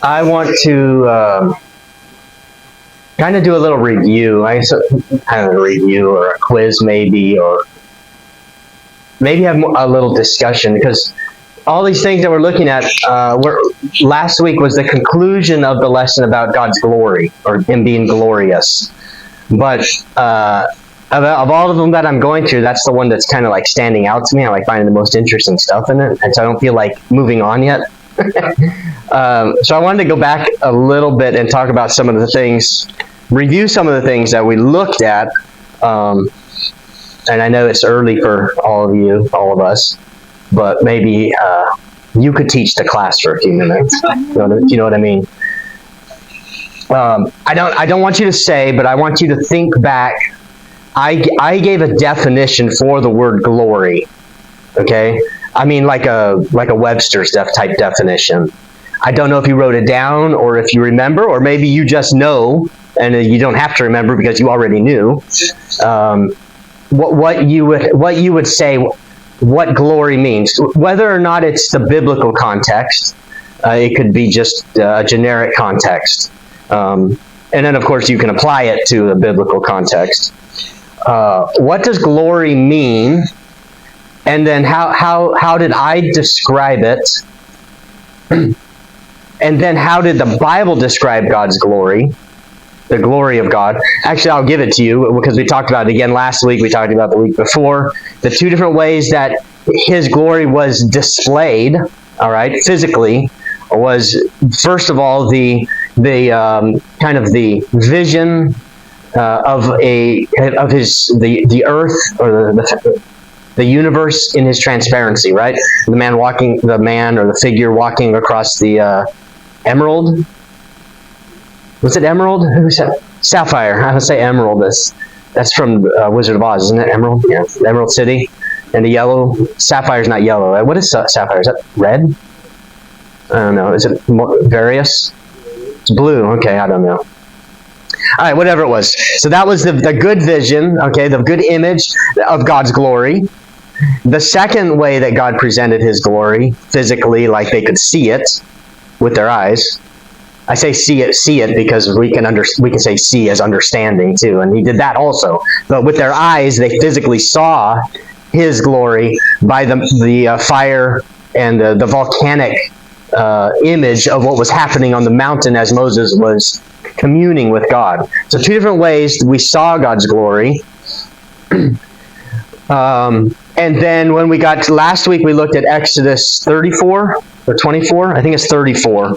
I want to kind of do a little review. I guess kind of a review or a quiz maybe, or maybe have a little discussion, because all these things that we're looking at, last week was the conclusion of the lesson about God's glory, or Him being glorious. But of all of them that I'm going through, that's the one that's kind of like standing out to me. I like finding the most interesting stuff in it, and so I don't feel like moving on yet. So I wanted to go back a little bit and talk about some of the things, review some of the things that we looked at. And I know it's early for all of you, all of us, but maybe you could teach the class for a few minutes. You know what I mean? I don't want you to say, but I want you to think back. I gave a definition for the word glory. Okay, I mean like a Webster's type definition. I don't know if you wrote it down or if you remember, or maybe you just know and you don't have to remember because you already knew. What you would say, what glory means, whether or not it's the biblical context. It could be just a generic context. And then, of course, you can apply it to a biblical context. What does glory mean? And then how did I describe it? And then how did the Bible describe God's glory? The glory of God. Actually, I'll give it to you because we talked about it again last week. We talked about it the week before. The two different ways that His glory was displayed, all right, physically, was first of all the kind of the vision of the earth, or the universe in His transparency, right? The man or the figure walking across the emerald. Was it emerald? Who said sapphire? I would say emerald. That's from Wizard of Oz, isn't it? Emerald, yeah, the Emerald City, and the yellow. Sapphire's not yellow, right? What is sapphire? Is that red? I don't know. Is it various? It's blue. Okay, I don't know. All right, whatever it was. So that was the good vision, okay, the good image of God's glory. The second way that God presented His glory physically, like they could see it with their eyes. I say see it because we can say see as understanding too, and He did that also. But with their eyes, they physically saw His glory by the fire and the volcanic image of what was happening on the mountain as Moses was communing with God. So two different ways we saw God's glory. And then when we got to last week, we looked at Exodus 34 or 24. I think it's 34.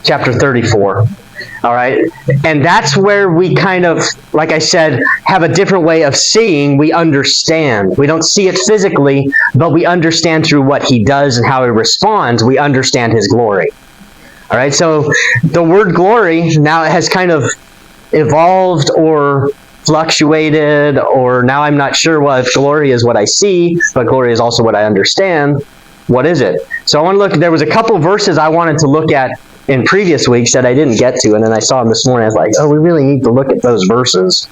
Chapter 34. All right. And that's where we kind of, like I said, have a different way of seeing. We understand. We don't see it physically, but we understand through what He does and how He responds. We understand His glory. All right. So the word glory now has kind of evolved or fluctuated, or now I'm not sure if glory is what I see, but glory is also what I understand. What is it? So I want to look. There was a couple verses I wanted to look at in previous weeks that I didn't get to, and then I saw them this morning. I was like, oh, we really need to look at those verses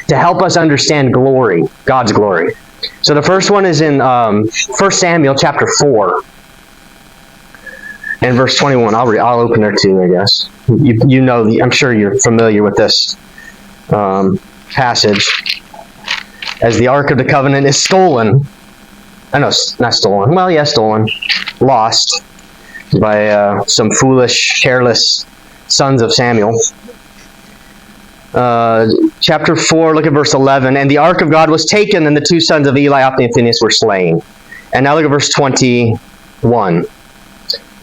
to help us understand glory, God's glory. So the first one is in 1 Samuel chapter 4 and verse 21. I'll open there too, I guess. You know, I'm sure you're familiar with this passage. As the Ark of the Covenant is stolen. I know, not stolen. Well, yeah, stolen. Lost by some foolish, careless sons of Samuel. Chapter 4, look at verse 11. And the ark of God was taken, and the two sons of Eli, Hophni and Phinehas, were slain. And now look at verse 21.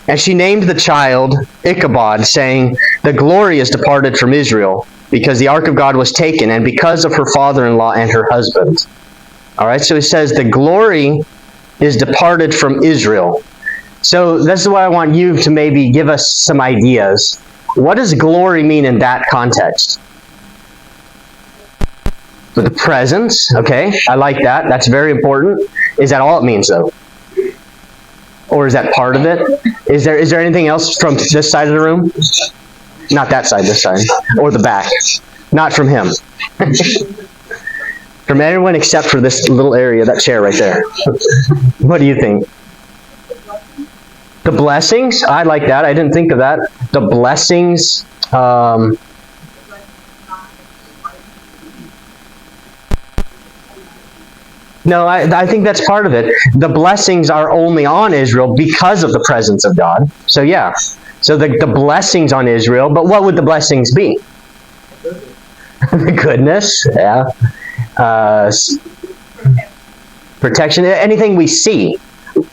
And she named the child Ichabod, saying, the glory is departed from Israel, because the ark of God was taken, and because of her father-in-law and her husband. All right, so it says the glory is departed from Israel. So this is what I want you to maybe give us some ideas. What does glory mean in that context? For the presence, okay, I like that. That's very important. Is that all it means, though? Or is that part of it? Is there anything else from this side of the room? Not that side, this side. Or the back. Not from him. From everyone except for this little area, that chair right there. What do you think? The blessings, I like that. I didn't think of that. The blessings, no, I think that's part of it. The blessings are only on Israel because of the presence of God. So yeah, so the blessings on Israel, but what would the blessings be? The goodness, yeah. Protection, anything we see.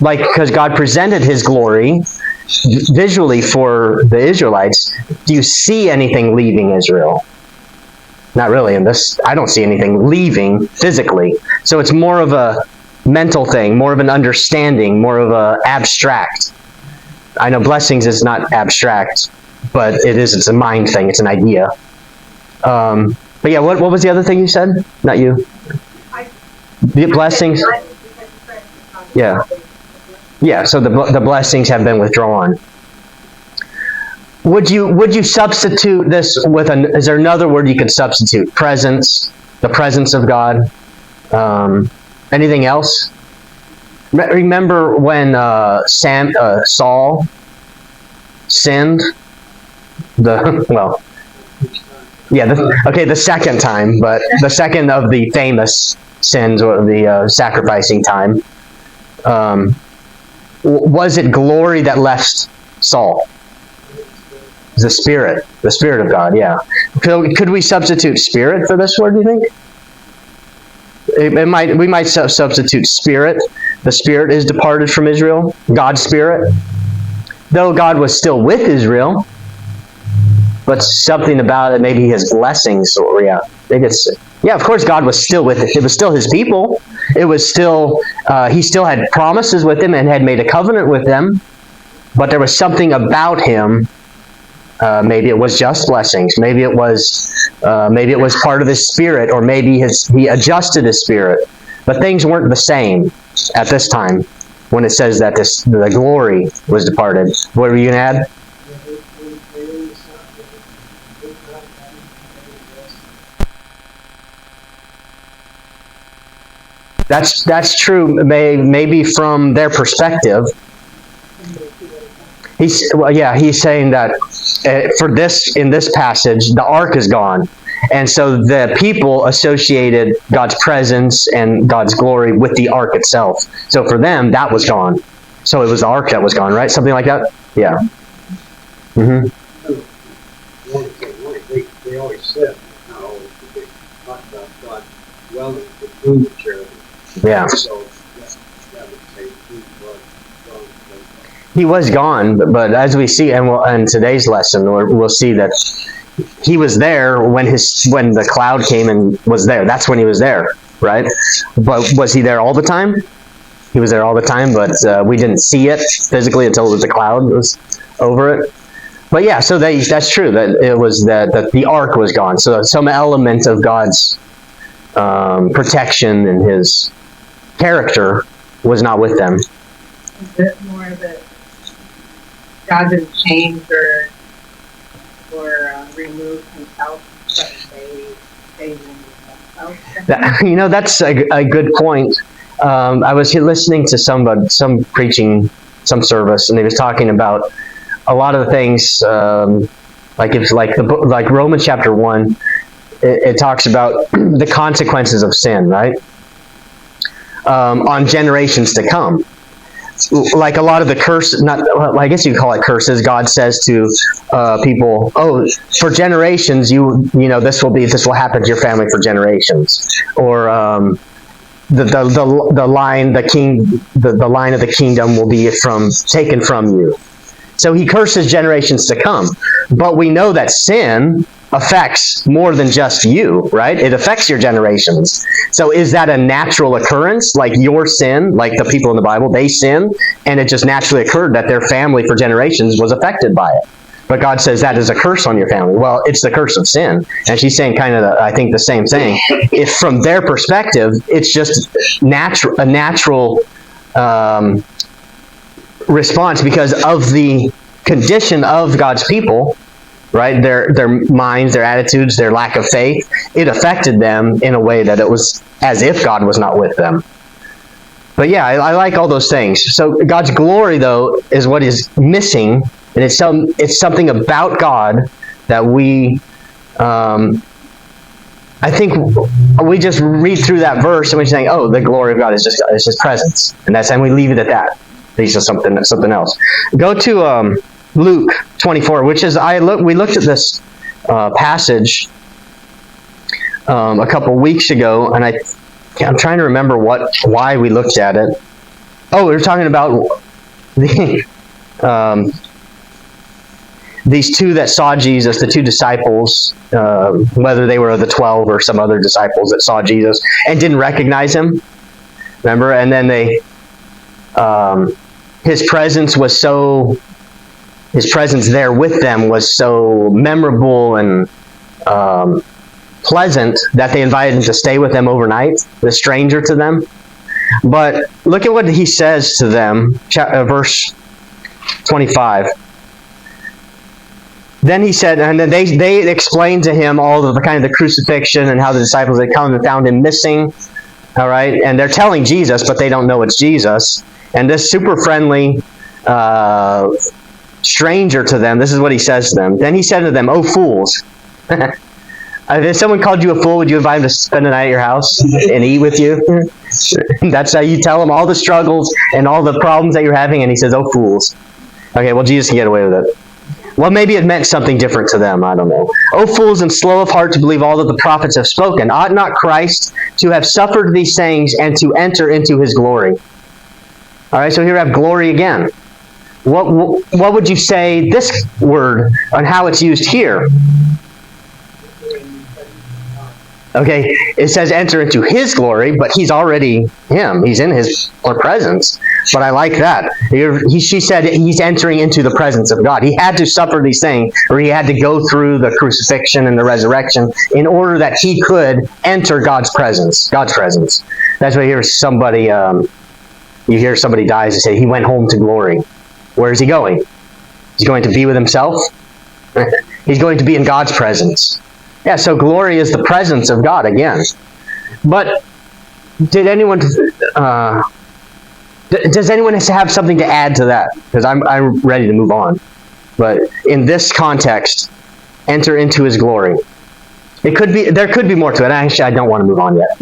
Like, because God presented his glory visually for the Israelites. Do you see anything leaving Israel? Not really in this. I don't see anything leaving physically. So it's more of a mental thing, more of an understanding, more of a abstract. I know blessings is not abstract, but it is. It's a mind thing. It's an idea. But yeah, what was the other thing you said? Not you. The blessings. Yeah. Yeah. So the blessings have been withdrawn. Would you substitute this with is there another word you could substitute? Presence, the presence of God. Anything else? Remember when Saul sinned? The second time, but the second of the famous sins, or the sacrificing time. Was it glory that left Saul? The Spirit of God, yeah. Could we substitute Spirit for this word, do you think? We might substitute Spirit. The Spirit is departed from Israel. God's Spirit. Though God was still with Israel, but something about it, maybe his blessings, or of course God was still with it. It was still his people. It was still, he still had promises with them and had made a covenant with them, but there was something about him. Maybe it was just blessings. Maybe it was part of his spirit, or maybe he adjusted his spirit. But things weren't the same at this time when it says that the glory was departed. What were you going to add? That's true. Maybe from their perspective. He's saying that in this passage, the ark is gone. And so the people associated God's presence and God's glory with the ark itself. So for them, that was gone. So it was the ark that was gone, right? Something like that? Yeah. Mm-hmm. They always said how they talked about God dwelling between the cherubim. Yeah. So that would say he was gone. He was gone, but as we see, and in today's lesson, we'll see that he was there when the cloud came and was there. That's when he was there, right? But was he there all the time? He was there all the time, but we didn't see it physically until the cloud was over it. But yeah, so that's true. That it was that the ark was gone. So some element of God's protection and his character was not with them. Is it more that God didn't change or remove himself, but they stayed in themselves? That's a good point. I was listening to some preaching, some service, and he was talking about a lot of the things, like Romans chapter 1. It talks about the consequences of sin, right? On generations to come. Like a lot of the curse, I guess you could call it curses. God says to people, "Oh, for generations, this will happen to your family for generations," or the line of the kingdom will be taken from you. So he curses generations to come. But we know that sin affects more than just you, right? It affects your generations. So is that a natural occurrence? Like your sin, like the people in the Bible, they sin, and it just naturally occurred that their family for generations was affected by it. But God says that is a curse on your family. Well, it's the curse of sin. And she's saying kind of, I think, the same thing. If from their perspective, it's just a natural response because of the condition of God's people, right? Their minds, their attitudes, their lack of faith, it affected them in a way that it was as if God was not with them. But yeah, I like all those things. So God's glory, though, is what is missing, and it's something about God that we, I think we just read through that verse and we're saying, "Oh, the glory of God is just His presence," and we leave it at that. It's just something else. Go to Luke 24, which is we looked at this passage a couple weeks ago, and I'm trying to remember why we looked at it. Oh, we were talking about these two that saw Jesus, the two disciples, whether they were the 12 or some other disciples that saw Jesus and didn't recognize Him. Remember? And then His presence there with them was so memorable and pleasant that they invited Him to stay with them overnight, the stranger to them. But look at what He says to them, verse 25. Then He said, and then they explained to Him all of the crucifixion and how the disciples had come and found Him missing. All right, and they're telling Jesus, but they don't know it's Jesus. And this super friendly stranger to them, this is what He says to them. Then He said to them, "Oh, fools! If someone called you a fool, would you invite him to spend the night at your house and eat with you?" That's how you tell him all the struggles and all the problems that you're having. And He says, "Oh, fools." Okay, well, Jesus can get away with it. Well, maybe it meant something different to them. I don't know. "Oh, fools and slow of heart to believe all that the prophets have spoken. Ought not Christ to have suffered these things and to enter into His glory?" All right, so here we have glory again. What would you say this word on how it's used here? Okay, it says enter into His glory, but He's already Him. He's in His presence. But I like that. She said He's entering into the presence of God. He had to suffer these things, or He had to go through the crucifixion and the resurrection in order that He could enter God's presence. God's presence. That's why you hear somebody dies and say, "He went home to glory." Where is he going? He's going to be with Himself. He's going to be in God's presence. Yeah, so glory is the presence of God again. But does anyone have something to add to that? Because I'm ready to move on. But in this context, enter into His glory. There could be more to it. Actually, I don't want to move on yet.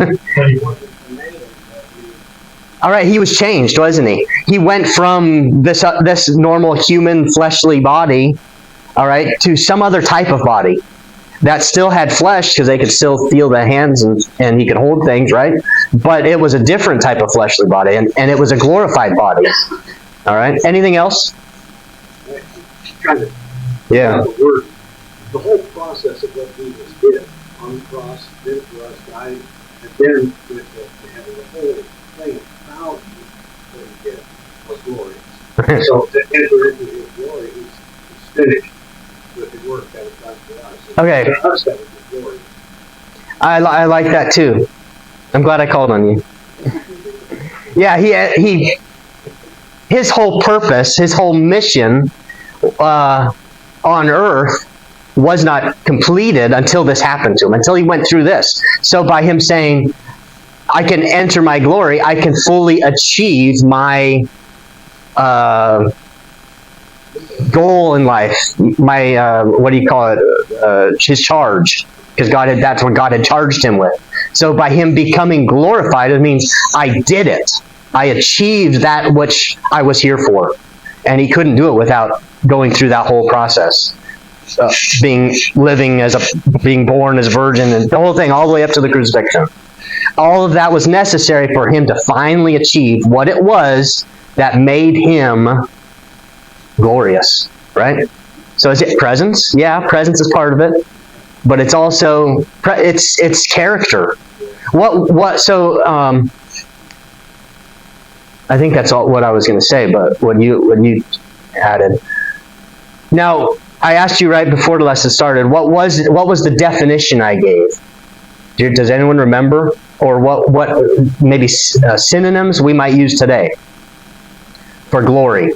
All right, He was changed, wasn't He? He went from this normal human fleshly body, all right, to some other type of body that still had flesh, because they could still feel the hands and He could hold things, right? But it was a different type of fleshly body, and it was a glorified body. All right, anything else? Yeah. The whole process of what Jesus did on the cross, did it for us, died, and then with the whole thing, how He did was glorious. So to enter into His glory, He's finished with the work that was done for us. Okay. For us, that was His glory. I like that too. I'm glad I called on you. Yeah, His whole purpose, His whole mission on earth was not completed until this happened to Him, until He went through this. So by Him saying, "I can enter my glory," I can fully achieve my goal in life, my His charge, because that's what God had charged Him with. So by Him becoming glorified, it means I did it. I achieved that which I was here for, and He couldn't do it without going through that whole process, being born as a virgin, and the whole thing, all the way up to the crucifixion. All of that was necessary for Him to finally achieve what it was that made Him glorious, right? So is it presence? Yeah, presence is part of it, but it's also it's character. So I think that's all what I was going to say. But when you added, now I asked you right before the lesson started, what was the definition I gave? Does anyone remember? Or what maybe synonyms we might use today for glory?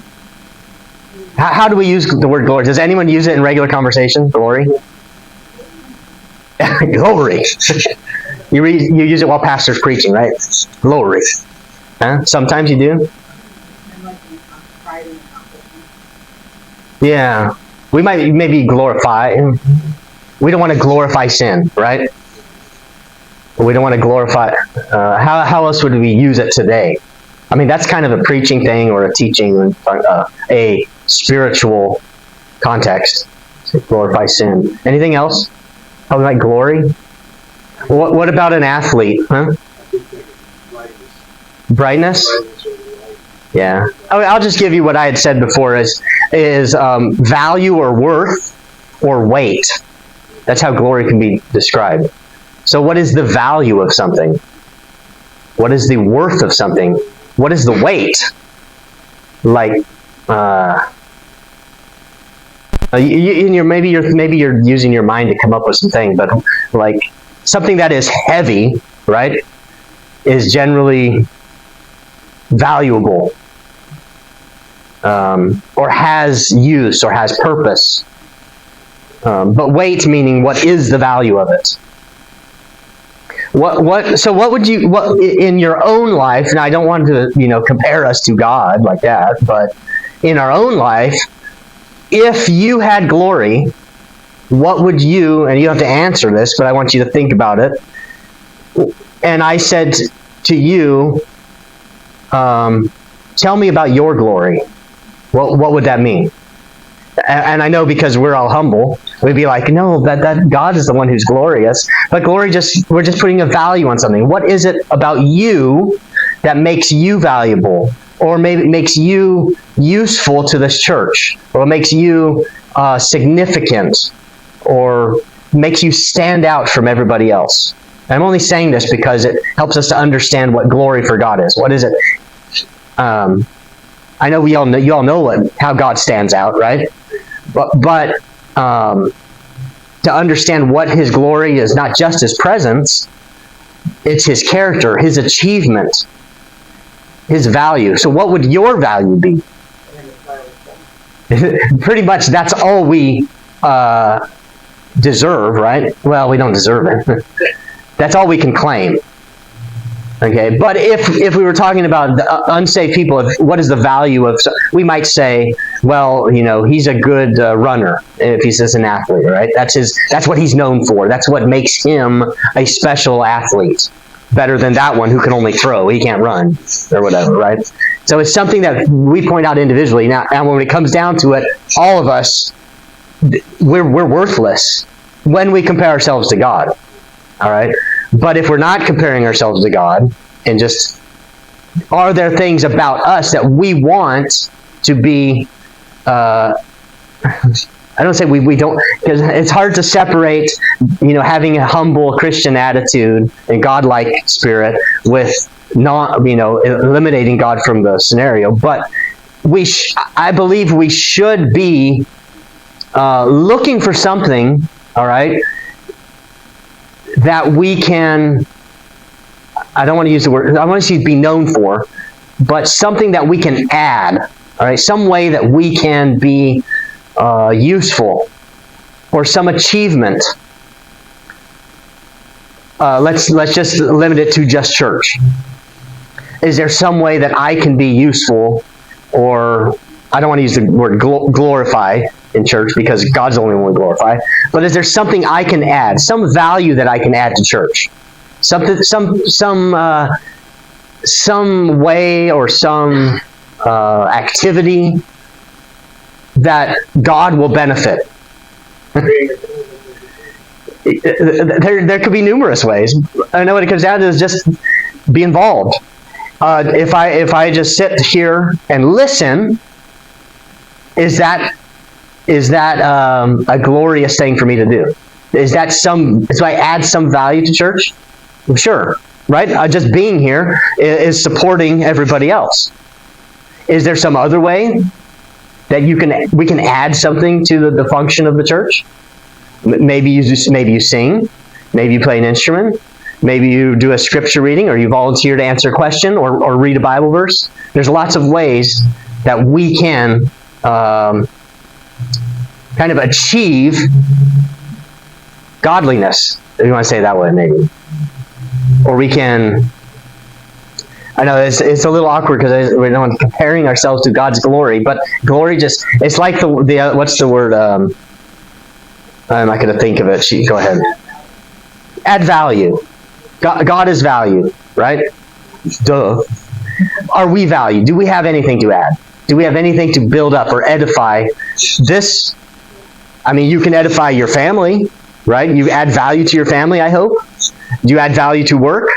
How do we use the word glory? Does anyone use it in regular conversation? Glory? Glory. You use it while pastor's preaching, right? Glory. Huh? Sometimes you do? And like pride in accomplishment. Yeah. We might maybe glorify. We don't want to glorify sin, right? We don't want to glorify. How else would we use it today? I mean, that's kind of a preaching thing or a teaching, a spiritual context. To glorify sin. Anything else? How we like glory? What about an athlete? Huh? I think that brightness. Brightness? Brightness or light. Yeah. I'll just give you what I had said before is value or worth or weight. That's how glory can be described. So what is the value of something? What is the worth of something? What is the weight? Like, maybe you're using your mind to come up with something, but like something that is heavy, right, is generally valuable, or has use or has purpose. But weight meaning what is the value of it? So what would you in your own life? And I don't want to compare us to God like that, but in our own life, if you had glory, what would you? And you don't have to answer this, but I want you to think about it. And I said to you, tell me about your glory. What would that mean? And I know because we're all humble, we'd be like, no, that God is the one who's glorious. But glory we're just putting a value on something. What is it about you that makes you valuable? Or maybe makes you useful to this church? Or makes you significant? Or makes you stand out from everybody else? And I'm only saying this because it helps us to understand what glory for God is. What is it? I know you all know how God stands out, right? But to understand what His glory is, not just His presence, it's His character, His achievement, His value. So what would your value be? Pretty much that's all we deserve, right? Well, we don't deserve it. That's all we can claim. Okay, but if we were talking about the unsaved people, what is the value of? We might say, well, he's a good runner if he's just an athlete, right? That's what he's known for. That's what makes him a special athlete, better than that one who can only throw. He can't run or whatever, right? So it's something that we point out individually. Now, and when it comes down to it, all of us, we're worthless when we compare ourselves to God. All right. But if we're not comparing ourselves to God, and just, are there things about us that we want to be, I don't say we don't, because it's hard to separate, having a humble Christian attitude and God-like spirit with not, eliminating God from the scenario. But I believe we should be looking for something, all right, that we can, I don't want to use the word, I want to see be known for, but something that we can add, all right, some way that we can be useful, or some achievement. Let's just limit it to just church. Is there some way that I can be useful, or I don't want to use the word glorify in church because God's the only one we glorify, but is there something I can add, some value that I can add to church? Something, some way or some activity that God will benefit. There could be numerous ways. I know what it comes down to is just be involved. If I just sit here and listen, is that a glorious thing for me to do? Is that do I add some value to church? Sure, right? Just being here is supporting everybody else. Is there some other way that we can add something to the function of the church? Maybe you sing, maybe you play an instrument, maybe you do a scripture reading, or you volunteer to answer a question or read a Bible verse. There's lots of ways that we can kind of achieve godliness, if you want to say it that way, maybe. Or we can I know it's a little awkward because we're not comparing ourselves to God's glory, but glory it's like the what's the word? I'm not going to think of it. Go ahead. Add value. God is value, right? Duh. Are we valued? Do we have anything to add? Do we have anything to build up or edify this? I mean, you can edify your family, right? You add value to your family, I hope. Do you add value to work?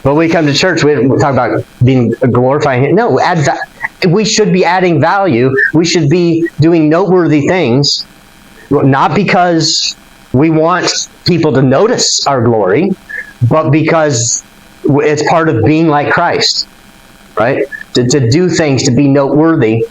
When we come to church, we talk about being glorifying. No, we should be adding value. We should be doing noteworthy things, not because we want people to notice our glory, but because it's part of being like Christ, right? To do things, to be noteworthy.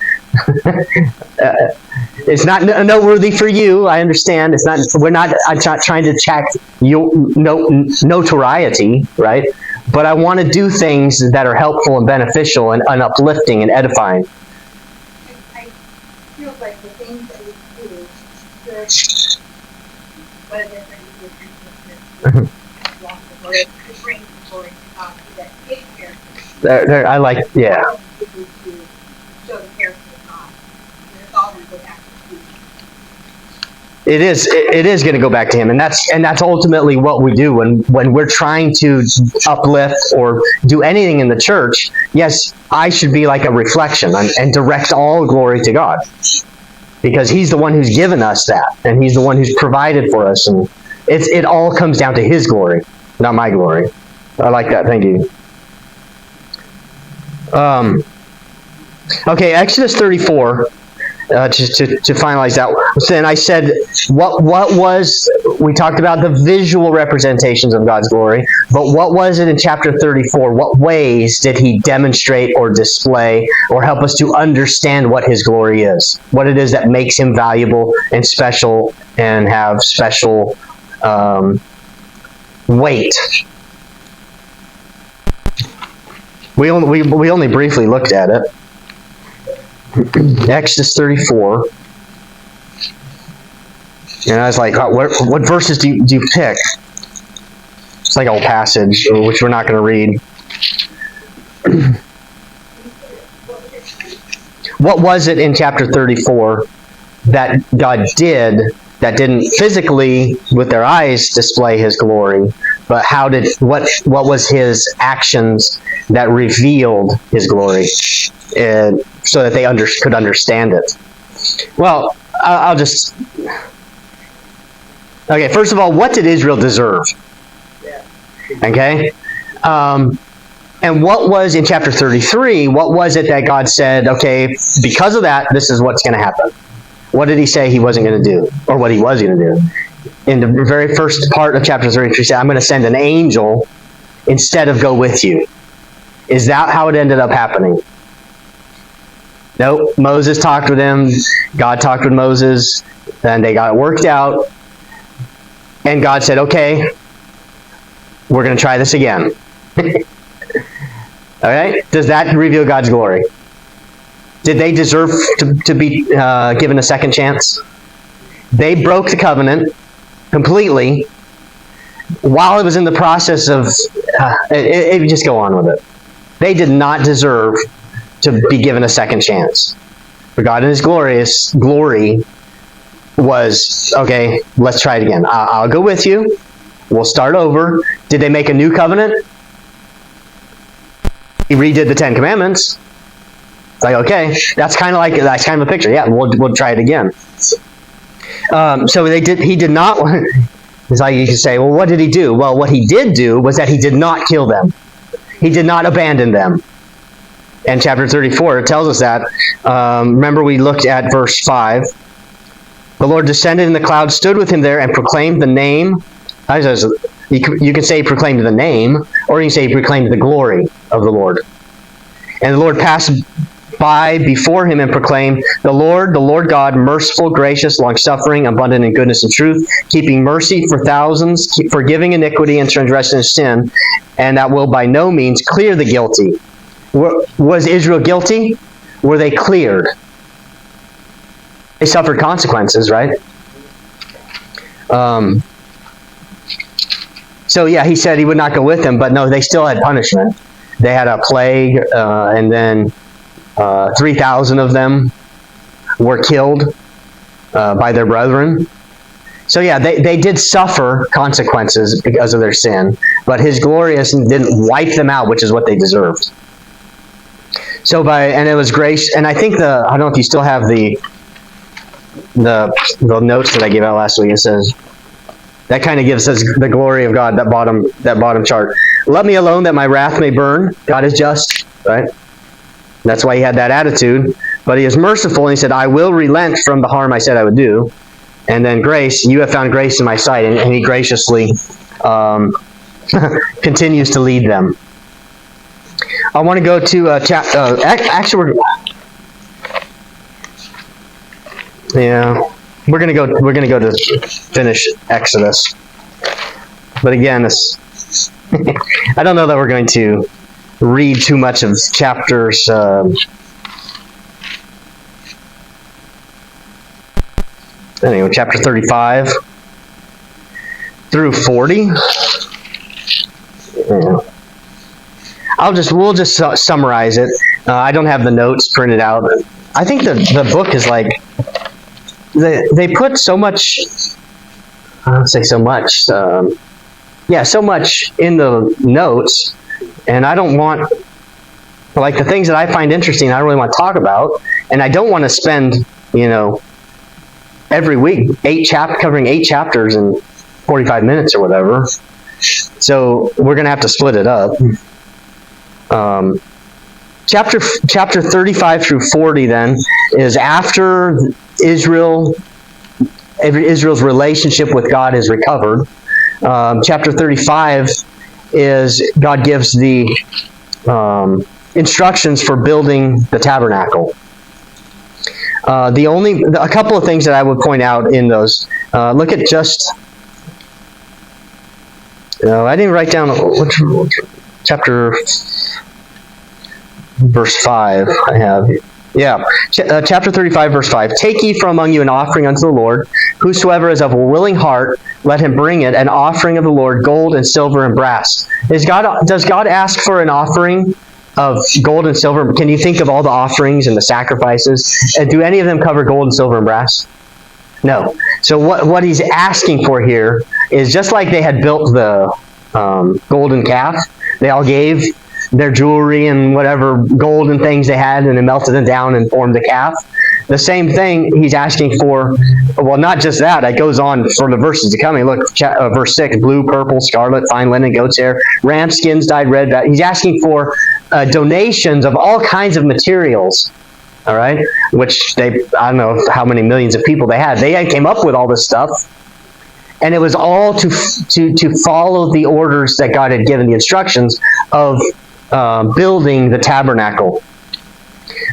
It's not noteworthy for you. I understand. It's not. I'm not trying to check your notoriety, right? But I want to do things that are helpful and beneficial and uplifting and edifying. I feel like the things that we do should, what a difference to bring glory to God, that His character. I like, yeah. To show the character of God. And it's all going to go back to Jesus. It is going to go back to Him, and that's ultimately what we do when we're trying to uplift or do anything in the church. Yes, I should be like a reflection and direct all glory to God, because He's the one who's given us that, and He's the one who's provided for us, and it all comes down to His glory, not my glory. I like that. Thank you. Okay, Exodus 34. To finalize that, then I said, what was, we talked about the visual representations of God's glory, but what was it in chapter 34? What ways did He demonstrate or display or help us to understand what His glory is? What it is that makes Him valuable and special and have special weight? We only briefly looked at it. Exodus 34. And I was like, oh, what verses do you pick? It's like a whole passage, which we're not going to read. What was it in chapter 34 that God did that didn't physically, with their eyes, display His glory, but what was His actions that revealed His glory, and so that they could understand it? Well, I'll just... Okay, first of all, what did Israel deserve? Okay? And what was, in chapter 33, what was it that God said, okay, because of that, this is what's going to happen? What did He say He wasn't going to do? Or what He was going to do? In the very first part of chapter 33, He said, I'm going to send an angel instead of go with you. Is that how it ended up happening? Nope. Moses talked with him. God talked with Moses. And they got it worked out. And God said, okay, we're going to try this again. Okay? Does that reveal God's glory? Did they deserve to be given a second chance? They broke the covenant completely while it was in the process of... just go on with it. They did not deserve to be given a second chance. For God in His glory was, okay, let's try it again. I'll go with you. We'll start over. Did they make a new covenant? He redid the Ten Commandments. It's like, okay, that's kind of a picture. Yeah, we'll try it again. So he did not. It's like you can say, well, what did He do? Well, what He did do was that He did not kill them. He did not abandon them. And chapter 34, it tells us that. Remember, we looked at verse 5. The Lord descended in the cloud, stood with him there, and proclaimed the name. You can say He proclaimed the name, or you can say He proclaimed the glory of the Lord. And the Lord passed by before him and proclaimed, the Lord God, merciful, gracious, long-suffering, abundant in goodness and truth, keeping mercy for thousands, forgiving iniquity and transgression and sin, and that will by no means clear the guilty. Was Israel guilty? Were they cleared? They suffered consequences, right? So yeah, He said He would not go with them, but no, they still had punishment. they had a plague, and then 3,000 of them were killed by their brethren. So yeah, they did suffer consequences because of their sin, but his gloriousness didn't wipe them out, which is what they deserved. So and it was grace, and I think I don't know if you still have the notes that I gave out last week. It says, that kind of gives us the glory of God, that bottom chart. Let me alone that my wrath may burn. God is just, right? That's why he had that attitude. But he is merciful, and he said, I will relent from the harm I said I would do. And then grace, you have found grace in my sight, and he graciously continues to lead them. I want to go to actually, we're gonna go to finish Exodus. But again, I don't know that we're going to read too much of chapters. Anyway, chapter 35 through 40. Yeah. We'll just summarize it. I don't have the notes printed out. I think the book is like, they put so much, I don't say so much, so much in the notes, and I don't want, like, the things that I find interesting, I don't really want to talk about, and I don't want to spend, every week covering 8 chapters in 45 minutes or whatever. So we're going to have to split it up. Chapter 35 through 40 then is after Israel's relationship with God is recovered. Chapter 35 is God gives the instructions for building the tabernacle. A couple of things that I would point out in those. Look at just. I didn't write down which chapter. Verse 5. I have. Yeah, chapter 35, verse 5. Take ye from among you an offering unto the Lord. Whosoever is of a willing heart, let him bring it, an offering of the Lord, gold and silver and brass. Does God ask for an offering of gold and silver? Can you think of all the offerings and the sacrifices? Do any of them cover gold and silver and brass? No. So what he's asking for here is, just like they had built the golden calf, they all gave their jewelry and whatever golden things they had, and they melted it down and formed the calf. The same thing he's asking for. Well, not just that. It goes on for the verses to come. Look, verse 6, blue, purple, scarlet, fine linen, goat's hair, ram skins dyed red. He's asking for donations of all kinds of materials. All right? Which I don't know how many millions of people they had. They came up with all this stuff. And it was all to follow the orders that God had given, the instructions of building the tabernacle.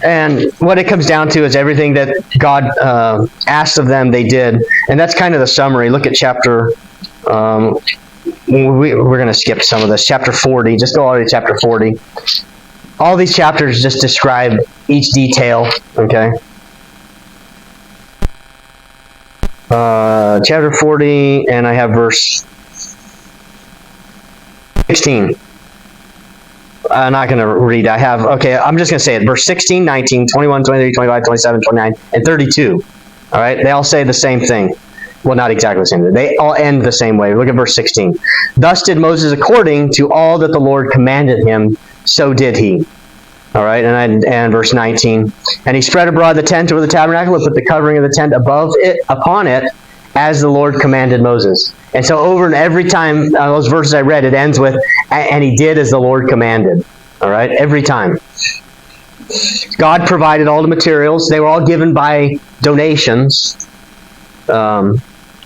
And what it comes down to is everything that God asked of them, they did. And that's kind of the summary. Look at chapter, we're going to skip some of this. Chapter 40, just go all the way to chapter 40. All these chapters just describe each detail, okay? Chapter 40, and I have verse 16. I'm not going to read. I'm just going to say it. Verse 16, 19, 21, 23, 25, 27, 29, and 32. All right? They all say the same thing. Well, not exactly the same thing. They all end the same way. Look at verse 16. Thus did Moses according to all that the Lord commanded him, so did he. All right? And verse 19. And he spread abroad the tent over the tabernacle and put the covering of the tent upon it, as the Lord commanded Moses. And so over and every time, those verses I read, it ends with, and he did as the Lord commanded. All right? Every time. God provided all the materials. They were all given by donations. I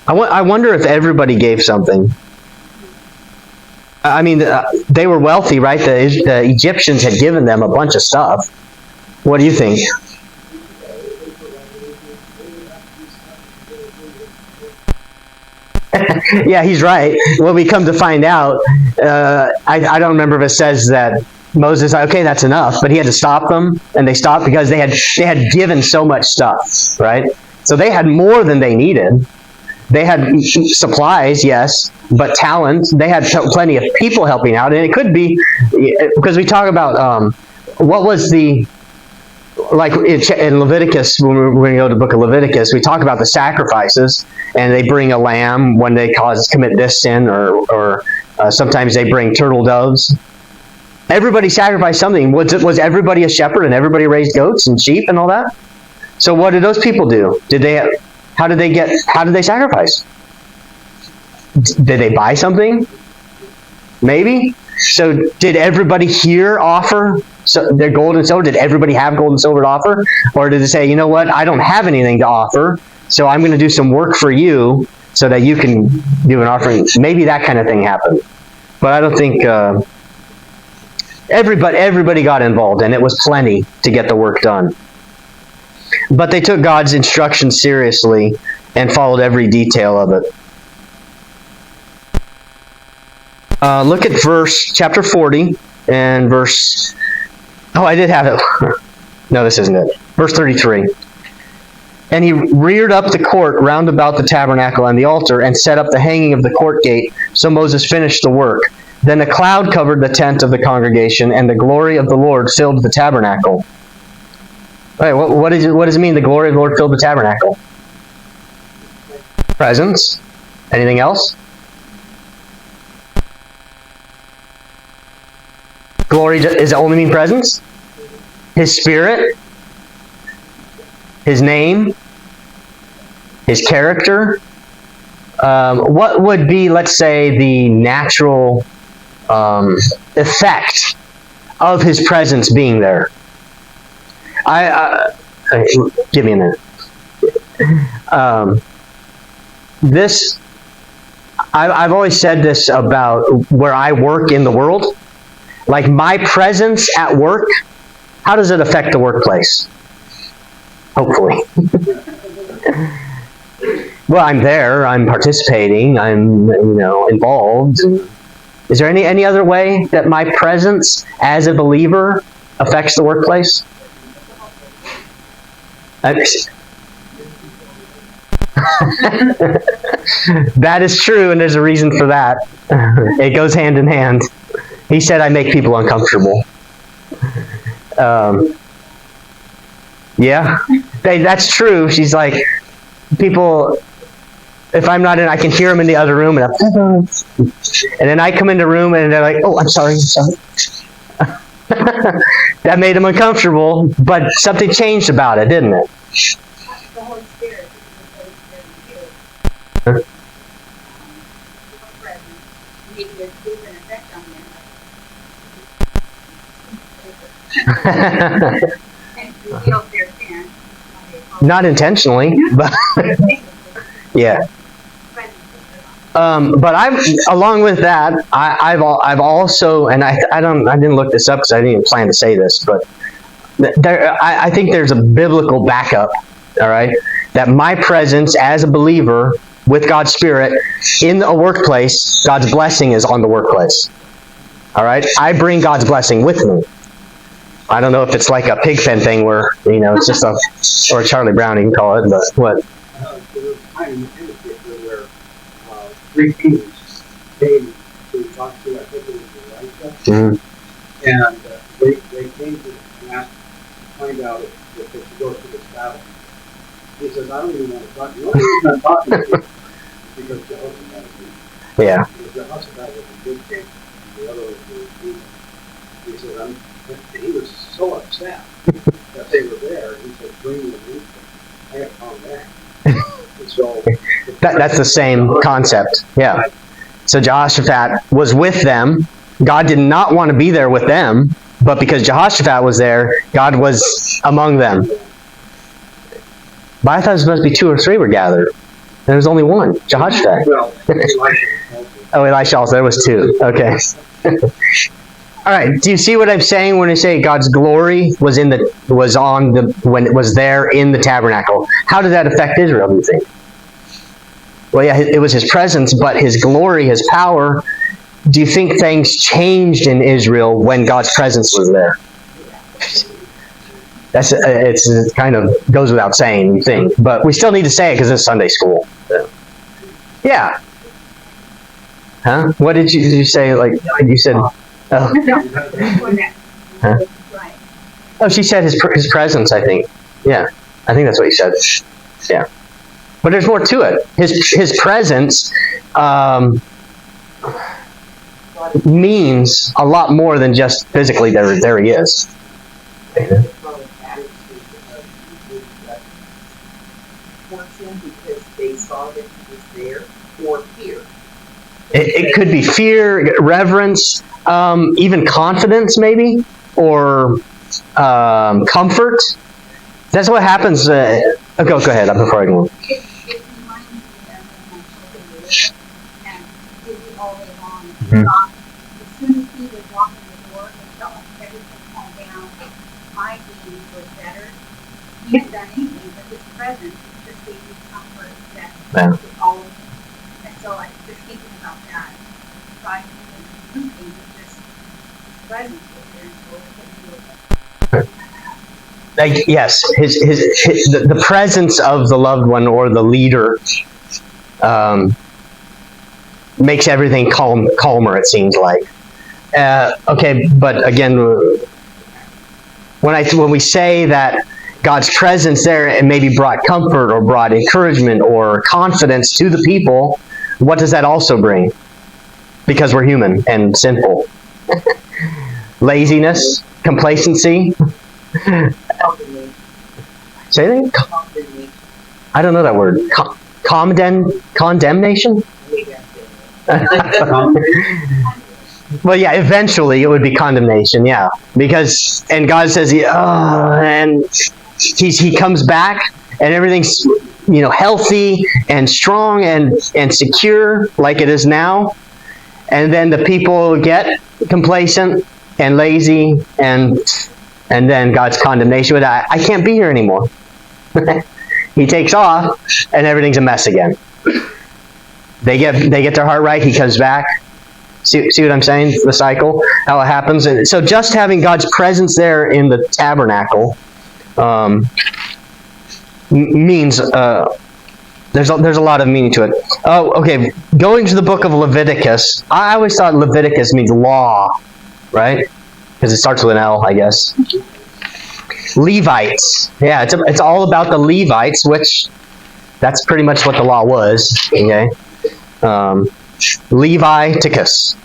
wonder if everybody gave something. I mean, they were wealthy, right? The Egyptians had given them a bunch of stuff. What do you think? Yeah, he's right. Well, we come to find out, I don't remember if it says that Moses, okay, that's enough, but he had to stop them, and they stopped because they had given so much stuff, right? So they had more than they needed. They had supplies, yes, but talent. They had plenty of people helping out, and it could be because we talk about what was the like in Leviticus, when we're going to go to the book of Leviticus, we talk about the sacrifices, and they bring a lamb when they commit this sin, or sometimes they bring turtle doves. Everybody sacrificed something. Was everybody a shepherd and everybody raised goats and sheep and all that? So what did those people do? How did they sacrifice? Did they buy something? Maybe. So did everybody here offer their gold and silver? Did everybody have gold and silver to offer? Or did they say, you know what, I don't have anything to offer, so I'm going to do some work for you so that you can do an offering? Maybe that kind of thing happened. But I don't think everybody got involved, and it was plenty to get the work done. But they took God's instructions seriously and followed every detail of it. Look at chapter 40 and verse... Oh, I did have it. No, this isn't it. Verse 33. And he reared up the court round about the tabernacle and the altar, and set up the hanging of the court gate. So Moses finished the work. Then a cloud covered the tent of the congregation, and the glory of the Lord filled the tabernacle. All right, what does it mean, the glory of the Lord filled the tabernacle? Presence. Anything else? Glory, does it only mean presence? His Spirit? His name? His character? What would be, let's say, the natural effect of His presence being there? Give me a minute. I've always said this about where I work in the world. Like my presence at work, how does it affect the workplace? Hopefully. Well, I'm there, I'm participating, I'm involved. Is there any other way that my presence as a believer affects the workplace? That is true, and there's a reason for that. It goes hand in hand. He said, I make people uncomfortable. Yeah, that's true. She's like, people, if I'm not in, I can hear them in the other room, and then I come in the room, and they're like, oh, I'm sorry. That made them uncomfortable, but something changed about it, didn't it? The Holy Spirit, maybe there's an effect on them. And reveal their sin. Not intentionally, but yeah. But along with that, I've also, and I didn't look this up because I didn't even plan to say this, but I think there's a biblical backup. All right, that my presence as a believer with God's Spirit in a workplace, God's blessing is on the workplace. All right, I bring God's blessing with me. I don't know if it's like a pigpen thing where it's just or a Charlie Brown, you can call it, but what? There was a time in the newspaper where 3 kings came to talk to, I think it was Elisha, and they came to ask to find out if they could go to this battle. He says, I don't even want to talk to you. The only reason I'm talking to you is because Jehoshaphat is here. Yeah. Because Jehoshaphat was a good king, and the other was a demon. He said, he was so upset that they were there. He said, bring them in. I got to calm down. And so That's the same concept. Yeah. So Jehoshaphat was with them. God did not want to be there with them, but because Jehoshaphat was there, God was among them. But I thought it was supposed to be 2 or 3 were gathered. And there was only one, Jehoshaphat. Well, Elisha also. Oh, Elisha also. There was 2. Okay. All right. Do you see what I'm saying when I say God's glory was when it was there in the tabernacle? How did that affect Israel, do you think? Well, yeah, it was His presence, but His glory, His power. Do you think things changed in Israel when God's presence was there? It kind of goes without saying, you think, but we still need to say it because it's Sunday school. So. Yeah. Huh? What did you say? Like you said. Oh, Huh? Right. oh she said his presence. I think. Yeah, I think that's what you said. Yeah. But there's more to it. His presence means a lot more than just physically there he is. Because they saw that he was there, or fear. It could be fear, reverence, even confidence, maybe, or comfort. That's what happens. Okay, go ahead before I go on. It reminds me of when my children were and busy all day long. Mhm. As soon as he would walk in the door, it felt like everything calmed down. My being was better. He hadn't done anything, but his presence just gave me comfort that Yeah. was all of me. And so I was just thinking about that. God didn't do anything, just his presence was there, and so it could be Like, yes, the presence of the loved one or the leader makes everything calmer. It seems like. Okay, but again, when we say that God's presence there and maybe brought comfort or brought encouragement or confidence to the people, what does that also bring? Because we're human and sinful. Laziness, complacency. Condemnation. Say that? Condemnation. I don't know that word. Condemnation? Maybe I'm saying it. Well, yeah, eventually it would be condemnation, yeah. Because, and God says, and he comes back and everything's, healthy and strong and secure like it is now. And then the people get complacent and lazy and then God's condemnation with I can't be here anymore. He takes off and everything's a mess again. They get their heart right, he comes back. See what I'm saying? The cycle, how it happens. And so just having God's presence there in the tabernacle means there's a lot of meaning to it. Oh, okay. Going to the book of Leviticus, I always thought Leviticus means law, right? Because it starts with an L, I guess. Levites. Yeah, it's all about the Levites, which that's pretty much what the law was. Okay. Leviticus.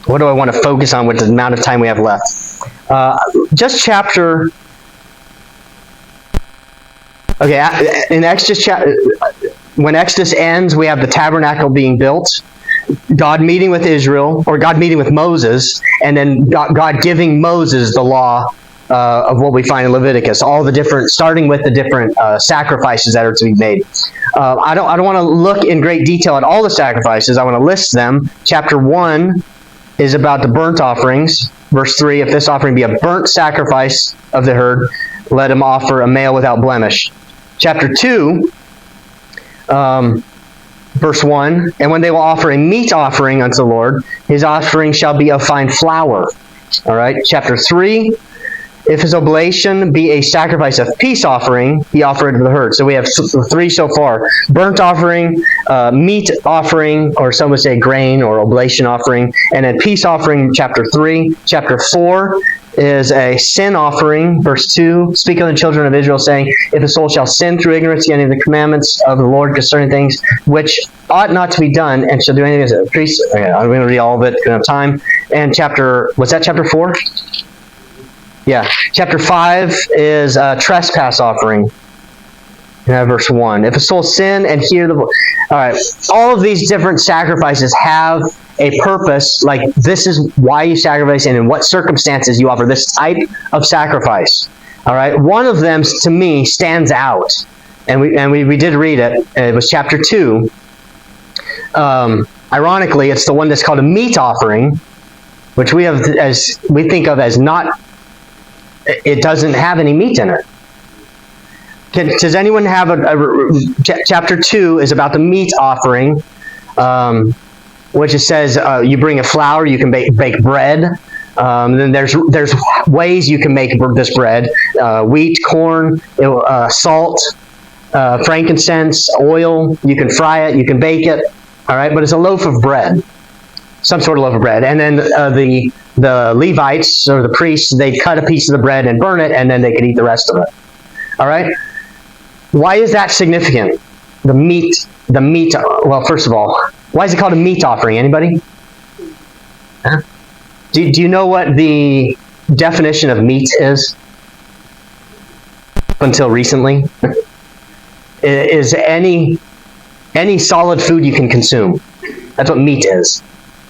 What do I want to focus on with the amount of time we have left? Just chapter. Okay, in Exodus when Exodus ends, we have the tabernacle being built, God meeting with Israel, or God meeting with Moses, and then God giving Moses the law of what we find in Leviticus, all the different, starting with the different sacrifices that are to be made. I don't want to look in great detail at all the sacrifices. I want to list them. Chapter 1 is about the burnt offerings. Verse 3, if this offering be a burnt sacrifice of the herd, let him offer a male without blemish. Chapter 2, verse 1, and when they will offer a meat offering unto the Lord, his offering shall be of fine flour. All right. Chapter 3, if his oblation be a sacrifice of peace offering, he offer it to the herd. So we have 3 so far. Burnt offering, meat offering, or some would say grain or oblation offering, and then peace offering, chapter 3. Chapter 4 is a sin offering, verse 2. Speak of the children of Israel, saying, if a soul shall sin through ignorance against any of the commandments of the Lord concerning things which ought not to be done, and shall do anything as a priest. Okay, I'm going to read all of it, don't have time. And was that chapter 4? Yeah. Chapter 5 is a trespass offering. Verse 1. If a soul sin and hear the voice. All right. All of these different sacrifices have a purpose, like this is why you sacrifice and in what circumstances you offer this type of sacrifice. All right. One of them, to me, stands out. And we did read it. It was chapter 2. Ironically, it's the one that's called a meat offering, which we think of as not. It doesn't have any meat in it. Does anyone have chapter 2 is about the meat offering, which it says you bring a flour, you can bake bread. Then there's ways you can make this bread: wheat, corn, salt, frankincense, oil. You can fry it, you can bake it. All right, but it's a loaf of bread, some sort of loaf of bread. And then the Levites or the priests, they'd cut a piece of the bread and burn it, and then they could eat the rest of it. All right. Why is that significant? The meat. Well, first of all, why is it called a meat offering? Anybody? Huh? Do you know what the definition of meat is? Until recently, is any solid food you can consume. That's what meat is.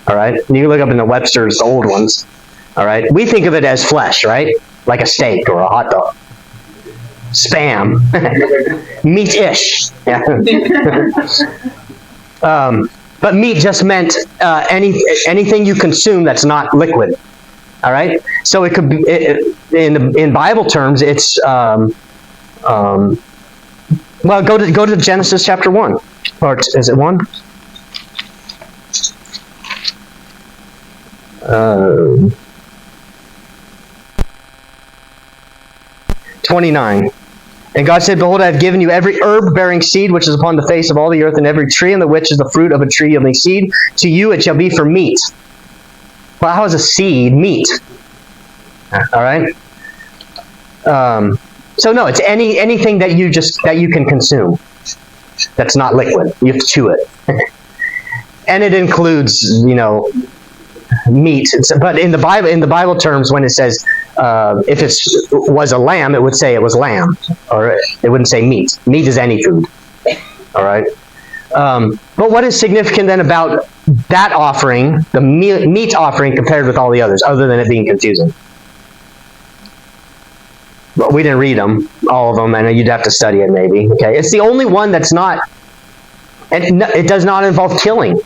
All right. You can look up in the Webster's old ones. All right. We think of it as flesh, right? Like a steak or a hot dog. Spam. Meat-ish. Yeah. But meat just meant anything you consume that's not liquid. All right. So it could be in Bible terms. It's well, go to Genesis chapter 1, or is it 1? 29. And God said, "Behold, I have given you every herb bearing seed which is upon the face of all the earth, and every tree in the which is the fruit of a tree yielding seed. To you it shall be for meat." Well, how is a seed meat? All right. So no, it's anything that you can consume that's not liquid. You have to chew it, and it includes meat. But in the Bible terms, when it says if it was a lamb, it would say it was lamb, or it wouldn't say meat. Meat is any food. All right. But what is significant then about that offering, the meat offering, compared with all the others, other than it being confusing? Well, we didn't read them, all of them. I know you'd have to study it maybe. Okay, it's the only one that's not, and it does not involve killing.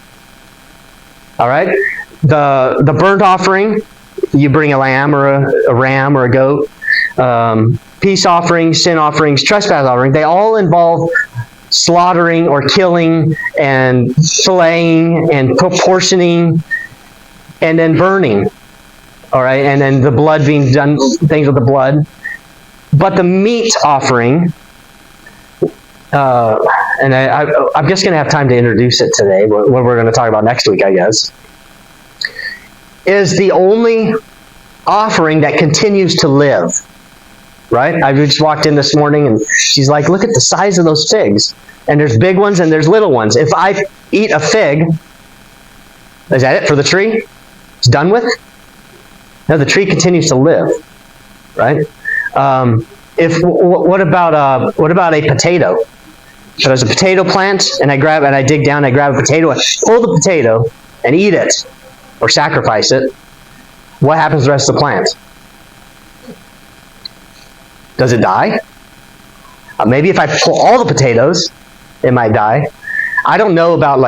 All right, the burnt offering, you bring a lamb or a ram or a goat. Peace offerings, sin offerings, trespass offerings, they all involve slaughtering or killing and filleting and proportioning and then burning. All right, and then the blood being done, things with the blood. But the meat offering, and I'm just going to have time to introduce it today, what we're going to talk about next week, I guess, is the only offering that continues to live. Right? I just walked in this morning and she's like, "Look at the size of those figs. And there's big ones and there's little ones. If I eat a fig, is that it for the tree? It's done with?" No, the tree continues to live. Right? What about a potato? So there's a potato plant, and I dig down, I grab a potato, pull the potato, and eat it, or sacrifice it. What happens to the rest of the plant? Does it die? Maybe if I pull all the potatoes, it might die. I don't know about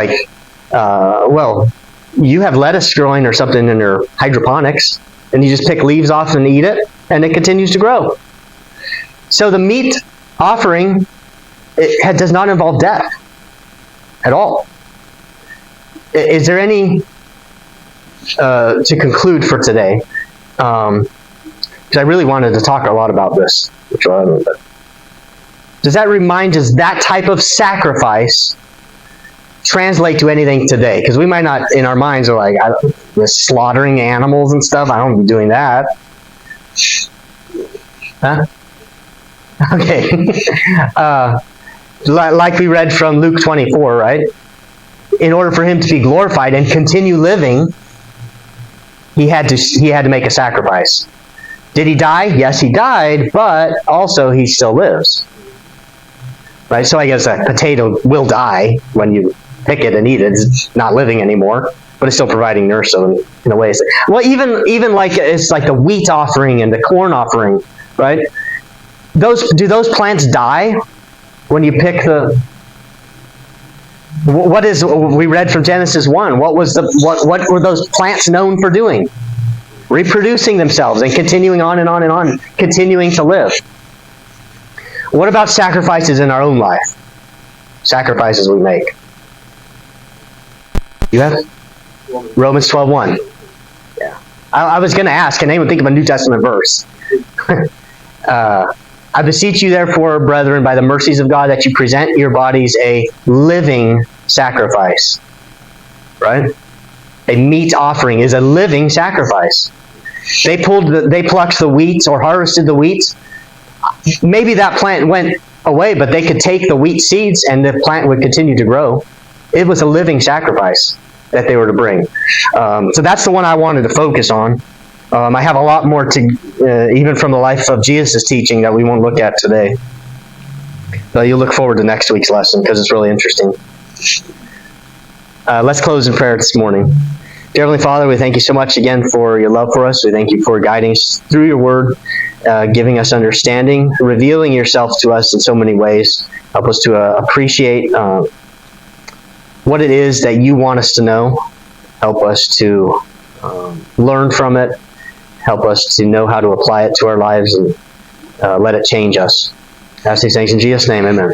well, you have lettuce growing or something in your hydroponics, and you just pick leaves off and eat it, and it continues to grow. So the meat offering, does not involve death at all. Is there any, to conclude for today, because I really wanted to talk a lot about this, which I don't know, does that remind us that type of sacrifice translate to anything today? Because we might not, in our minds, are like, we're slaughtering animals and stuff. I don't be doing that. Huh? Okay. Like we read from Luke 24, right? In order for him to be glorified and continue living, he had to make a sacrifice. Did he die? Yes, he died, but also he still lives. Right? So I guess a potato will die when you pick it and eat it. It's not living anymore, but it's still providing nourishment in a way. Well, even like it's like the wheat offering and the corn offering, right? Do those plants die when you pick the? We read from Genesis 1? What were those plants known for doing? Reproducing themselves and continuing on and on and on, continuing to live. What about sacrifices in our own life? Sacrifices we make. You have Romans 12:1. Yeah. I was going to ask, can anyone think of a New Testament verse? I beseech you, therefore, brethren, by the mercies of God, that you present your bodies a living sacrifice. Right? A meat offering is a living sacrifice. They plucked the wheat or harvested the wheat. Maybe that plant went away, but they could take the wheat seeds and the plant would continue to grow. It was a living sacrifice that they were to bring. So that's the one I wanted to focus on. I have a lot more to, even from the life of Jesus' teaching, that we won't look at today. But you'll look forward to next week's lesson because it's really interesting. Let's close in prayer this morning. Dear Heavenly Father, we thank you so much again for your love for us. We thank you for guiding us through your word, giving us understanding, revealing yourself to us in so many ways. Help us to appreciate what it is that you want us to know. Help us to learn from it. Help us to know how to apply it to our lives and let it change us. I ask these things in Jesus' name, amen.